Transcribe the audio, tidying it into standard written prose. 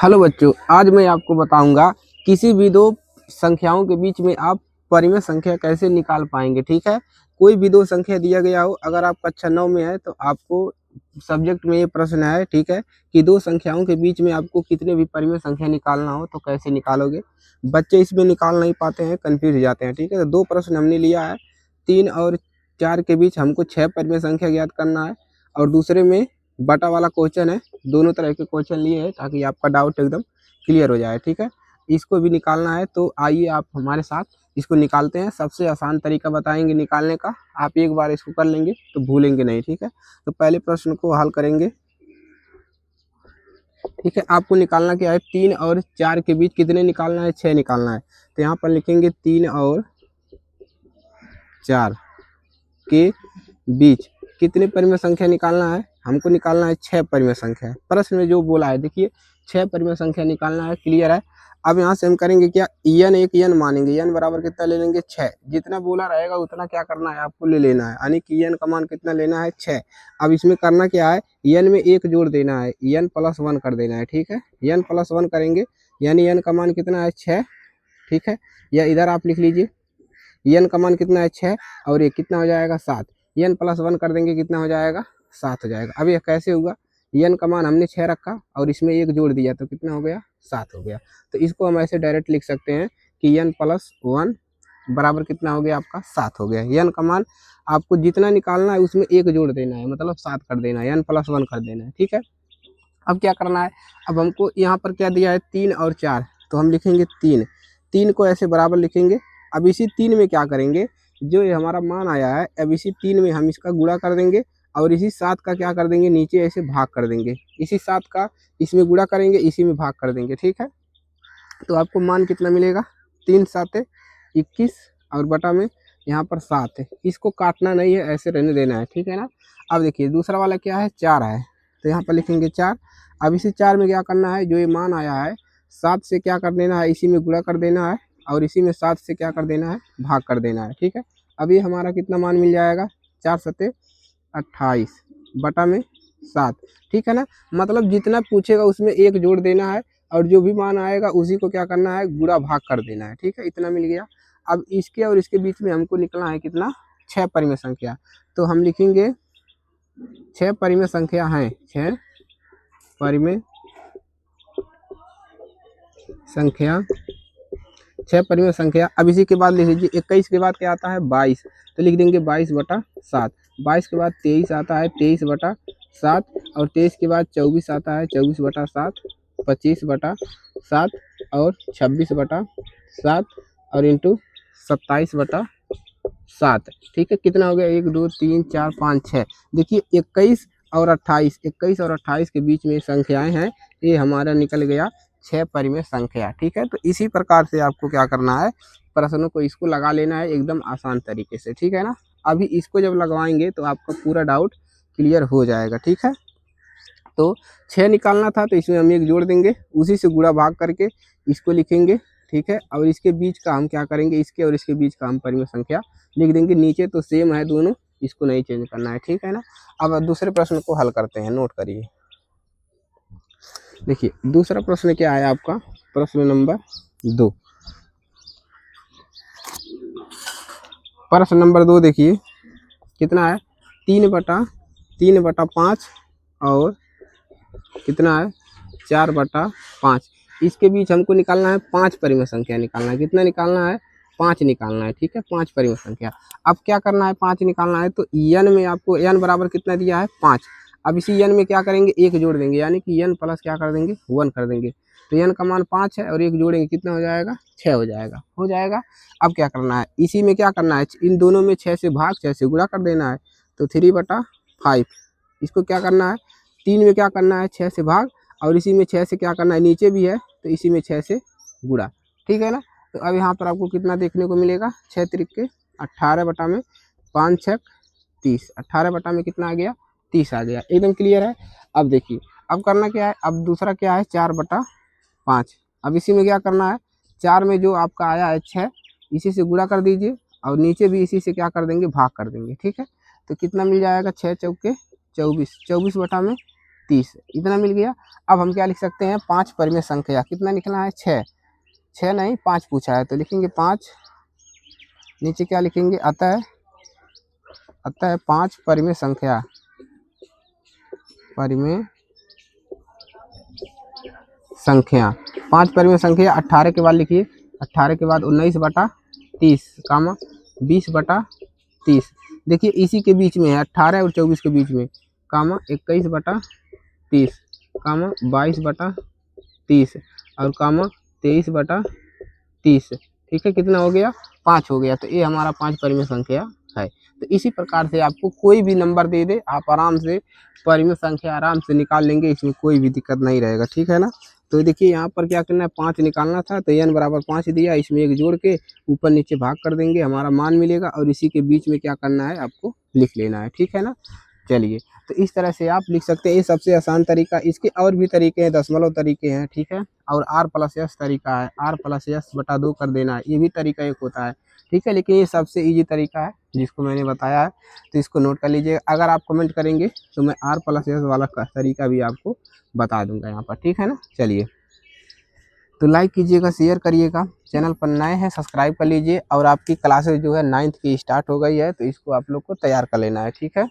Hello बच्चों, आज मैं आपको बताऊंगा किसी भी दो संख्याओं के बीच में आप परिमेय संख्या कैसे निकाल पाएंगे। ठीक है, कोई भी दो संख्या दिया गया हो, अगर आप कक्षा 9 में है तो आपको सब्जेक्ट में ये प्रश्न है, ठीक है, कि दो संख्याओं के बीच में आपको कितने भी परिमेय संख्या निकालना हो तो कैसे निकालोगे। बच्चे इसमें निकाल नहीं पाते हैं, कंफ्यूज हो जाते हैं। ठीक है, तो दो प्रश्न हमने लिया है, 3 और 4 के बीच हमको 6 परिमेय संख्या ज्ञात करना है, और दूसरे में बटा वाला क्वेश्चन है। दोनों तरह के क्वेश्चन लिए हैं ताकि आपका डाउट एकदम क्लियर हो जाए। ठीक है, इसको भी निकालना है, तो आइए आप हमारे साथ इसको निकालते हैं। सबसे आसान तरीका बताएंगे निकालने का, आप एक बार इसको कर लेंगे तो भूलेंगे नहीं। ठीक है, तो पहले प्रश्न को हल करेंगे। ठीक है, आपको निकालना क्या है, 3 और 4 के बीच कितने निकालना है, 6 निकालना है। तो यहाँ पर लिखेंगे 3 और 4 के बीच कितने परिमेय संख्या निकालना है, हमको निकालना है 6 परिमेय संख्या। प्रश्न में जो बोला है देखिए, 6 परिमेय संख्या निकालना है, क्लियर है। अब यहाँ से हम करेंगे क्या, n एक n मानेंगे, n बराबर कितना ले लेंगे 6। जितना बोला रहेगा उतना क्या करना है, आपको ले लेना है, यानी कि n का मान कितना लेना है 6। अब इसमें करना क्या है, n में एक जोड़ देना है, n + 1 कर देना है। ठीक है, n + 1 करेंगे यानी n का मान कितना है 6। ठीक है, या इधर आप लिख लीजिए, n का मान कितना है 6 और ये कितना हो जाएगा 7। n + 1 कर देंगे कितना हो जाएगा 7 हो जाएगा। अब ये कैसे हुआ, n का मान हमने 6 रखा और इसमें एक जोड़ दिया तो कितना हो गया 7 हो गया। तो इसको हम ऐसे डायरेक्ट लिख सकते हैं कि n + 1 बराबर कितना हो गया आपका 7 हो गया। n का मान आपको जितना निकालना है उसमें एक जोड़ देना है, मतलब 7 कर देना है, n + 1 कर देना है। ठीक है, अब क्या करना है, अब हमको यहाँ पर क्या दिया है 3 और 4, तो हम लिखेंगे 3 को ऐसे बराबर लिखेंगे। अब इसी 3 में क्या करेंगे, जो ये हमारा मान आया है, अब इसी 3 में हम इसका गुणा कर देंगे और इसी 7 का क्या कर देंगे, नीचे ऐसे भाग कर देंगे। इसी 7 का इसमें गुणा करेंगे, इसी में भाग कर देंगे। ठीक है, तो आपको मान कितना मिलेगा, 3 7 21 और बटा में यहाँ पर 7 है। इसको काटना नहीं है, ऐसे रहने देना है। ठीक है ना। अब देखिए दूसरा वाला क्या है, 4 है, तो यहाँ पर लिखेंगे 4। अब इसी 4 में क्या करना है, जो ये मान आया है 7 से क्या कर देना है, इसी में गुणा कर देना है और इसी में 7 से क्या कर देना है, भाग कर देना है। ठीक है, अब ये हमारा कितना मान मिल जाएगा, 4 7 28 बटा में 7। ठीक है ना, मतलब जितना पूछेगा उसमें एक जोड़ देना है और जो भी मान आएगा उसी को क्या करना है, गुणा भाग कर देना है। ठीक है, इतना मिल गया। अब इसके और इसके बीच में हमको निकलना है कितना, 6 परिमेय संख्या। तो हम लिखेंगे 6 परिमेय संख्या है, 6 परिमेय संख्या, 6 परिमेय संख्या। अब इसी के बाद लिख लीजिए 21 के बाद क्या आता है 22, तो लिख देंगे 22 बटा 7। 22 के बाद 23 आता है, 23 बटा 7 और 23 के बाद 24 आता है, 24 बटा 7, 25 बटा 7 और 26 बटा 7 और इंटू 27 बटा 7। ठीक है, कितना हो गया, 1 2 3 4 5 6। देखिए 21 और 28, 21 और 28 के बीच में संख्याएं हैं, ये हमारा निकल गया 6 परिमेय संख्या। ठीक है, तो इसी प्रकार से आपको क्या करना है, प्रश्नों को इसको लगा लेना है एकदम आसान तरीके से। ठीक है ना, अभी इसको जब लगवाएंगे तो आपका पूरा डाउट क्लियर हो जाएगा। ठीक है, तो 6 निकालना था तो इसमें हम एक जोड़ देंगे, उसी से गुणा भाग करके इसको लिखेंगे। ठीक है, और इसके बीच का हम क्या करेंगे, इसके और इसके बीच का हम परिमेय संख्या लिख देंगे। नीचे तो सेम है दोनों, इसको नहीं चेंज करना है। ठीक है ना, अब दूसरे प्रश्न को हल करते हैं, नोट करिए। देखिए दूसरा प्रश्न क्या है आपका, प्रश्न नंबर 2। प्रश्न नंबर 2 देखिए कितना है, 3 बटा 5 और कितना है 4 बटा 5। इसके बीच हमको निकालना है 5 परिमेय संख्या निकालना है। कितना निकालना है, 5 निकालना है। ठीक है, 5 परिमेय संख्या। अब क्या करना है, 5 निकालना है, तो n में आपको n बराबर कितना दिया है 5। अब इसी n में क्या करेंगे, एक जोड़ देंगे, यानी कि n प्लस क्या कर देंगे 1 कर देंगे। तो n का मान 5 है और एक जोड़ेंगे कितना हो जाएगा 6 हो जाएगा। अब क्या करना है, इसी में क्या करना है, इन दोनों में 6 से भाग 6 से गुणा कर देना है, तो 3 बटा 5। इसको क्या करना है, 3 में क्या करना है 6 से भाग और इसी में 6 से क्या करना है, नीचे भी है तो इसी में 6 से गुणा। ठीक है ना, तो अब यहाँ पर आपको कितना देखने को मिलेगा, 6 त्रिक 18 बटा में 5 6 30, 18 बटा में कितना आ गया 30 आ गया। एकदम क्लियर है। अब देखिए अब करना क्या है, अब दूसरा क्या है 4 बटा 5। अब इसी में क्या करना है, 4 में जो आपका आया है 6, इसी से गुणा कर दीजिए और नीचे भी इसी से क्या कर देंगे, भाग कर देंगे। ठीक है, तो कितना मिल जाएगा, 6 चौके 24, 24 बटा में 30, इतना मिल गया। अब हम क्या लिख सकते हैं, 5 परिमेय संख्या, कितना लिखना है, 6, 6 नहीं 5 पूछा है तो लिखेंगे 5, नीचे क्या लिखेंगे, अतः 5 परिमेय संख्या, परिमेय संख्या, 5 परिमेय संख्या। 18 के बाद लिखिए, 18 के बाद 19/30 कामा 20/30, देखिए इसी के बीच में है 18 और 24 के बीच में, कामा 21/30 कामा 22/30 और कामा 23/30, ठीक है, कितना हो गया, 5 हो गया। तो ये हमारा 5 परिमेय संख्या है। तो इसी प्रकार से आपको कोई भी नंबर दे दे, आप आराम से परिमेय संख्या आराम से निकाल लेंगे, इसमें कोई भी दिक्कत नहीं रहेगा, ठीक है ना। तो देखिए यहाँ पर क्या करना है, 5 निकालना था तो n बराबर 5 दिया, इसमें एक जोड़ के ऊपर नीचे भाग कर देंगे, हमारा मान मिलेगा और इसी के बीच में क्या करना है, आपको लिख लेना है, ठीक है ना। चलिए, तो इस तरह से आप लिख सकते हैं, ये सबसे आसान तरीका। इसके और भी तरीके हैं, दशमलव तरीके हैं, ठीक है, और r+s तरीका है, r+s/2 कर देना है, ये भी तरीका एक होता है, ठीक है। लेकिन ये सबसे इजी तरीका है जिसको मैंने बताया है, तो इसको नोट कर लीजिए। अगर आप कमेंट करेंगे तो मैं r+s वाला तरीका भी आपको बता दूंगा यहाँ पर, ठीक है ना। चलिए, तो लाइक कीजिएगा, शेयर करिएगा, चैनल पर नए हैं सब्सक्राइब कर लीजिए, और आपकी क्लासेस जो है 9th की स्टार्ट हो गई है, तो इसको आप लोग को तैयार कर लेना है, ठीक है।